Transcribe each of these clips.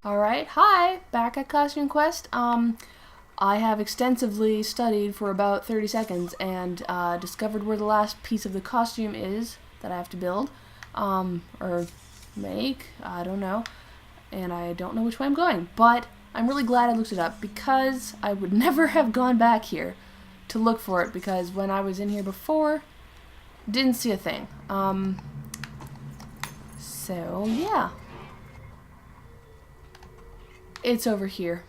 Alright, hi! Back at Costume Quest. I have extensively studied for about 30 seconds and discovered where the last piece of the costume is that I have to build. Or make, I don't know. And I don't know which way I'm going. But I'm really glad I looked it up because I would never have gone back here to look for it because when I was in here before, didn't see a thing. So, yeah. It's over here.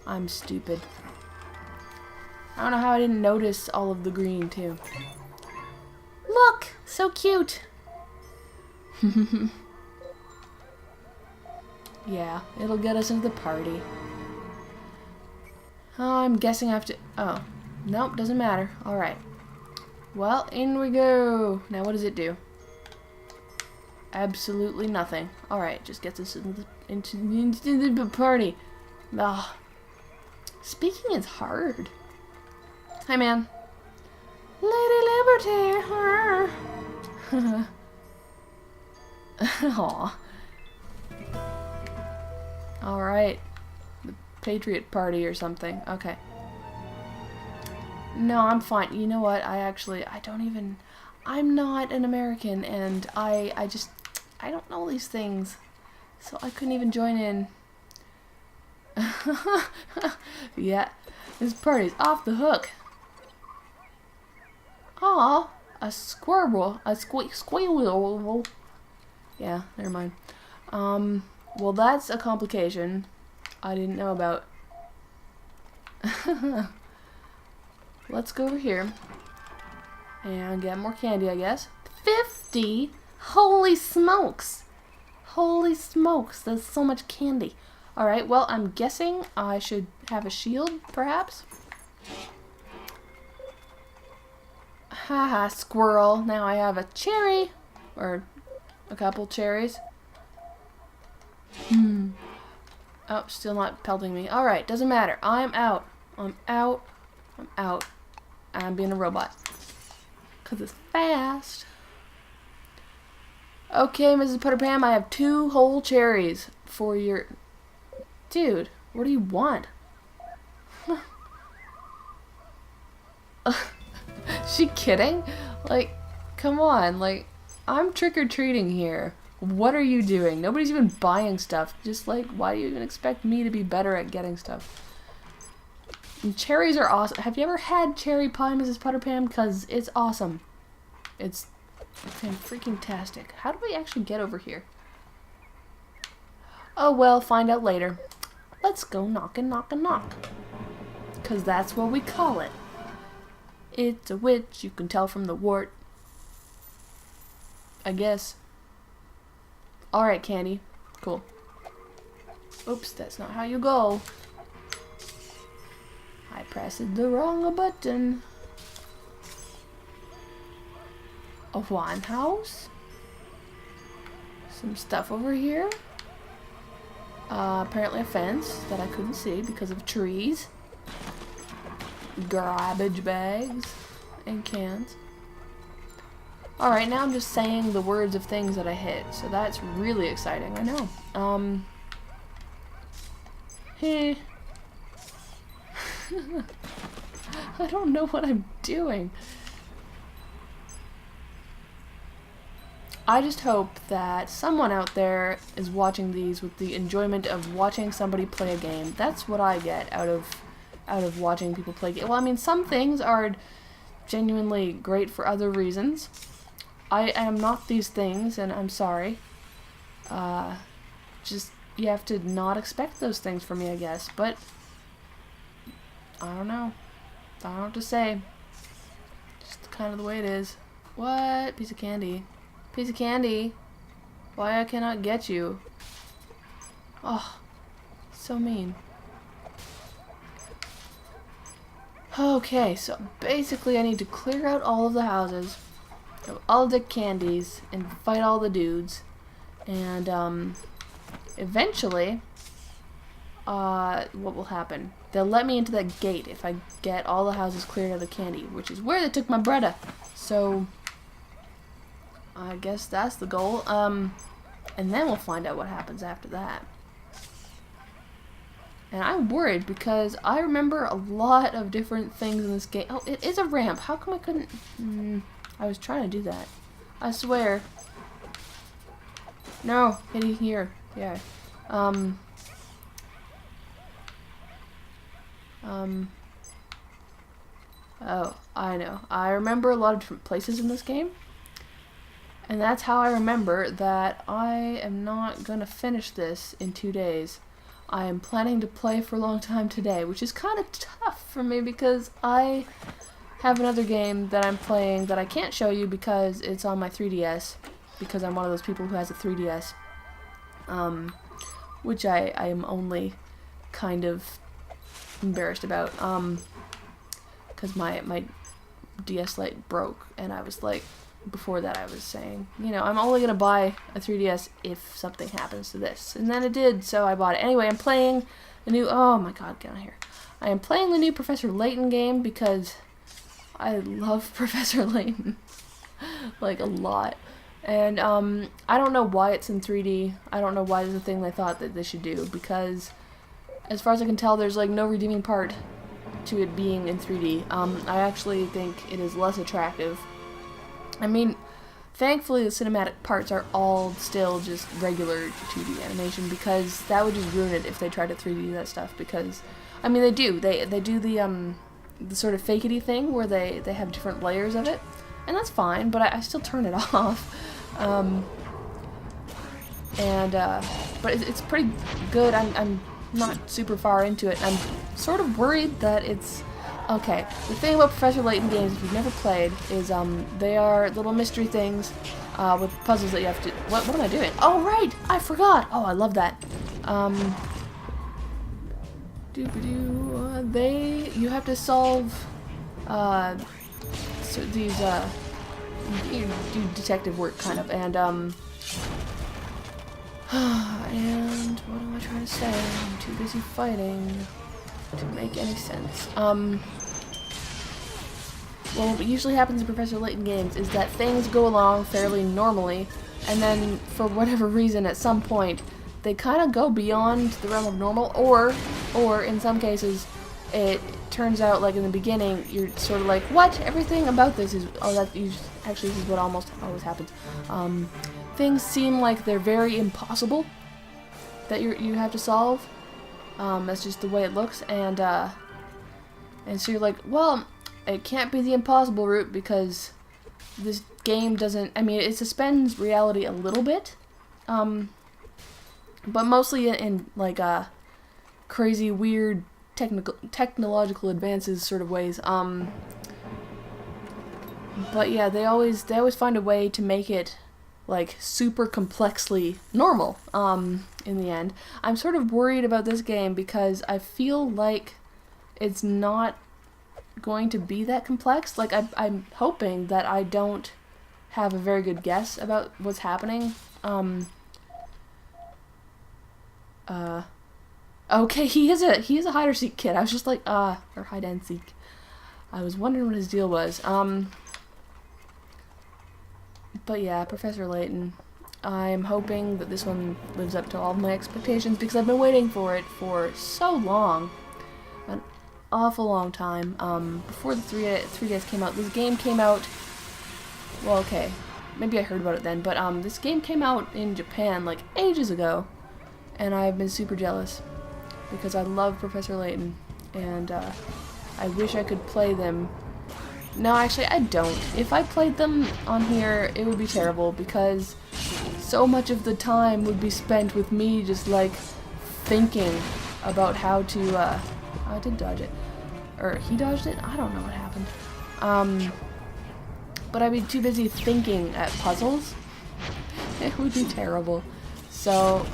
I'm stupid. I don't know how I didn't notice all of the green, too. Look! So cute! Yeah, it'll get us into the party. I'm guessing I have to... Oh. Nope, doesn't matter. Alright. Well, in we go. Now what does it do? Absolutely nothing. Alright, just gets us into the party. Ugh. Speaking is hard. Hi, man. Lady Liberty. Aw. Alright. The Patriot Party or something. Okay. No, I'm fine. You know what? I'm not an American, and I don't know these things. So I couldn't even join in. Yeah, this party's off the hook. Aw, a squirrel. A squirrel. Yeah, never mind. Well, that's a complication I didn't know about. Let's go over here and get more candy, I guess. 50? Holy smokes! Holy smokes, there's so much candy. Alright, well, I'm guessing I should have a shield, perhaps? Haha, squirrel. Now I have a cherry. Or a couple cherries. Oh, still not pelting me. Alright, doesn't matter. I'm out. I'm out. I'm out. I'm being a robot. Because it's fast. Okay, Mrs. Putterpam, I have 2 whole cherries for your... Dude, what do you want? She kidding? Like, come on. Like, I'm trick-or-treating here. What are you doing? Nobody's even buying stuff. Just like, why do you even expect me to be better at getting stuff? And cherries are awesome. Have you ever had cherry pie, Mrs. Putterpam? Because it's awesome. It's freaking-tastic. How do we actually get over here? Oh, well, find out later. Let's go knock and knock and knock. Because that's what we call it. It's a witch, you can tell from the wart. I guess. Alright, Candy. Cool. Oops, that's not how you go. I pressed the wrong button. A wine house. Some stuff over here. Apparently a fence that I couldn't see because of trees. Garbage bags and cans. Alright, now I'm just saying the words of things that I hit, so that's really exciting, I know. Hey. I don't know what I'm doing. I just hope that someone out there is watching these with the enjoyment of watching somebody play a game. That's what I get out of watching people play games. Well, I mean, some things are genuinely great for other reasons. I am not these things, and I'm sorry. Just, you have to not expect those things from me, I guess. But, I don't know. I don't know what to say. Just kind of the way it is. What? Piece of candy. Piece of candy. Why I cannot get you? Oh, so mean. Okay, so basically I need to clear out all of the houses, all the candies, and fight all the dudes. And, eventually, what will happen? They'll let me into that gate if I get all the houses cleared of the candy, which is where they took my Bretta. So, I guess that's the goal. And then we'll find out what happens after that. And I'm worried because I remember a lot of different things in this game. Oh, it is a ramp. How come I couldn't... I was trying to do that. I swear. No, hitting here. Yeah. Oh, I know. I remember a lot of different places in this game. And that's how I remember that I am not gonna finish this in 2 days. I am planning to play for a long time today, which is kind of tough for me because I have another game that I'm playing that I can't show you because it's on my 3DS, because I'm one of those people who has a 3DS, which I am only kind of embarrassed about, because my DS Lite broke, and I was like, before that I was saying, you know, I'm only going to buy a 3DS if something happens to this. And then it did, so I bought it. Anyway, I'm playing the new... Oh my god, get on here. I am playing the new Professor Layton game because I love Professor Layton. Like, a lot. And, I don't know why it's in 3D. I don't know why it's a thing they thought that they should do, because as far as I can tell, there's, like, no redeeming part to it being in 3D. I actually think it is less attractive. I mean, thankfully the cinematic parts are all still just regular 2D animation, because that would just ruin it if they tried to 3D that stuff, because, I mean, they do. They do the sort of fakety thing where they have different layers of it, and that's fine, but I still turn it off. But it's pretty good. I'm not super far into it. I'm sort of worried that it's... Okay, the thing about Professor Layton games, if you've never played, is they are little mystery things with puzzles that you have to... What am I doing? Oh, right! I forgot! Oh, I love that. You have to solve so these, you do detective work, kind of, and and what am I trying to say? I'm too busy fighting to make any sense. Well, what usually happens in Professor Layton games is that things go along fairly normally, and then, for whatever reason, at some point, they kind of go beyond the realm of normal, or in some cases, it turns out, like in the beginning, you're sort of like, what? Everything about this is... Oh, actually, this is what almost always happens. Things seem like they're very impossible that you have to solve. That's just the way it looks, and so you're like, well, it can't be the impossible route because this game doesn't... I mean, it suspends reality a little bit, but mostly in like crazy, weird, technological advances sort of ways. But yeah, they always find a way to make it like super complexly normal. In the end, I'm sort of worried about this game because I feel like it's not going to be that complex. Like, I'm hoping that I don't have a very good guess about what's happening. Okay, he is a hide or seek kid. I was just like, or hide and seek. I was wondering what his deal was. But yeah, Professor Layton. I'm hoping that this one lives up to all of my expectations because I've been waiting for it for so long. An awful long time. Before the 3DS came out, this game came out... Well, okay. Maybe I heard about it then, but this game came out in Japan like ages ago. And I've been super jealous because I love Professor Layton. And I wish I could play them. No, actually, I don't. If I played them on here, it would be terrible because so much of the time would be spent with me just, like, thinking about how to, I did dodge it. Or he dodged it? I don't know what happened. But I'd be too busy thinking at puzzles. It would be terrible. So,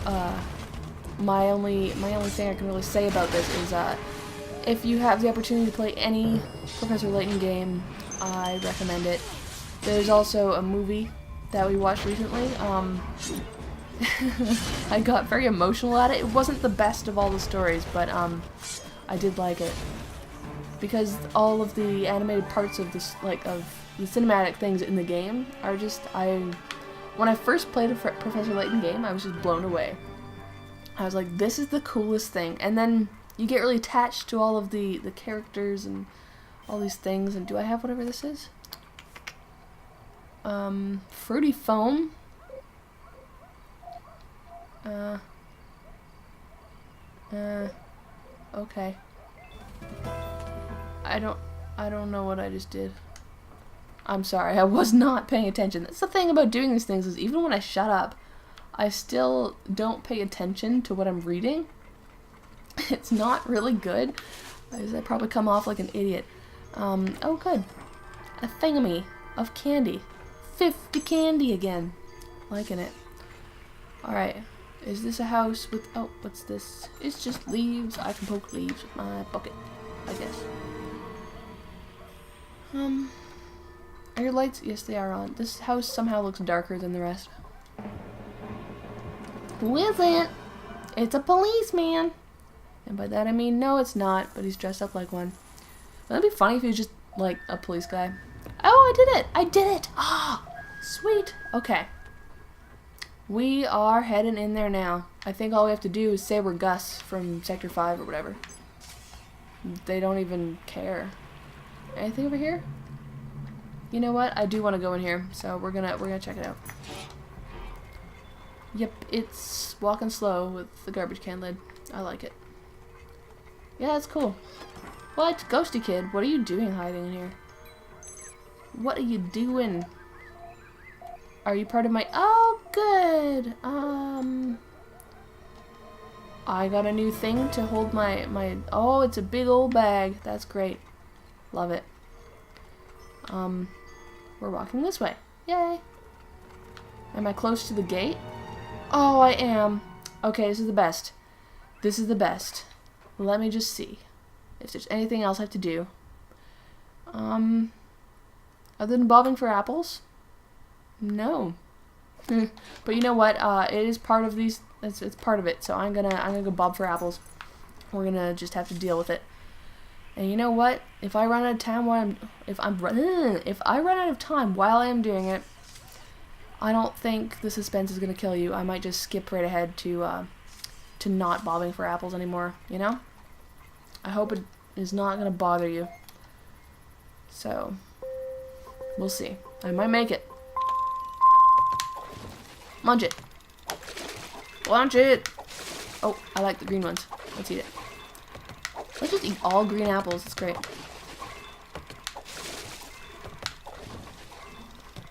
my only thing I can really say about this is, if you have the opportunity to play any Professor Layton game, I recommend it. There's also a movie that we watched recently. I got very emotional at it. It wasn't the best of all the stories, but I did like it because all of the animated parts of this, like of the cinematic things in the game, are just when I first played a Professor Layton game, I was just blown away. I was like, this is the coolest thing. And then you get really attached to all of the characters and all these things. And do I have whatever this is? Fruity foam. Okay. I don't know what I just did. I'm sorry, I was not paying attention. That's the thing about doing these things, is even when I shut up, I still don't pay attention to what I'm reading. It's not really good. I probably come off like an idiot. Oh good. A thingamy of candy. 50 candy again. Liking it. Alright. Is this a house with... Oh, what's this? It's just leaves. I can poke leaves with my bucket, I guess. Are your lights? Yes, they are on. This house somehow looks darker than the rest. Who is it? It's a policeman. And by that I mean, no, it's not, but he's dressed up like one. Wouldn't it be funny if he was just, like, a police guy? Oh, I did it! I did it! Ah! Sweet! Okay. We are heading in there now. I think all we have to do is say we're Gus from Sector 5 or whatever. They don't even care. Anything over here? You know what? I do want to go in here, so we're gonna check it out. Yep, it's walking slow with the garbage can lid. I like it. Yeah, that's cool. What? Ghosty kid, what are you doing hiding in here? What are you doing? Are you part of my... Oh, good! I got a new thing to hold my... Oh, it's a big old bag. That's great. Love it. We're walking this way. Yay! Am I close to the gate? Oh, I am. Okay, this is the best. This is the best. Let me just see if there's anything else I have to do. Other than bobbing for apples? No. But you know what? It is part of these. It's part of it. So I'm gonna go bob for apples. We're gonna just have to deal with it. And you know what? If I run out of time while if I run out of time while I am doing it, I don't think the suspense is gonna kill you. I might just skip right ahead to not bobbing for apples anymore. You know? I hope it is not gonna bother you. So we'll see. I might make it. Munch it. Munch it. Oh, I like the green ones. Let's eat it. Let's just eat all green apples. It's great.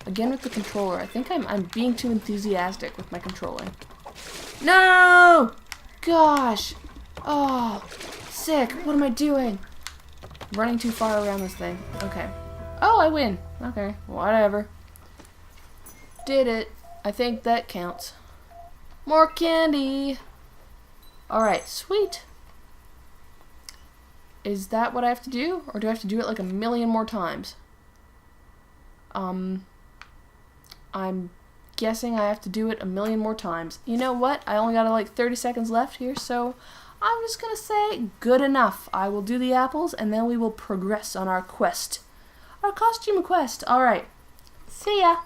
Again with the controller. I think I'm being too enthusiastic with my controlling. No! Gosh. Oh, sick. What am I doing? Running too far around this thing. Okay. Oh, I win. Okay, whatever. Did it. I think that counts. More candy. Alright, sweet. Is that what I have to do? Or do I have to do it like a million more times? I'm guessing I have to do it a million more times. You know what? I only got like 30 seconds left here, so I'm just gonna say good enough. I will do the apples, and then we will progress on our quest. Our costume quest. Alright. See ya.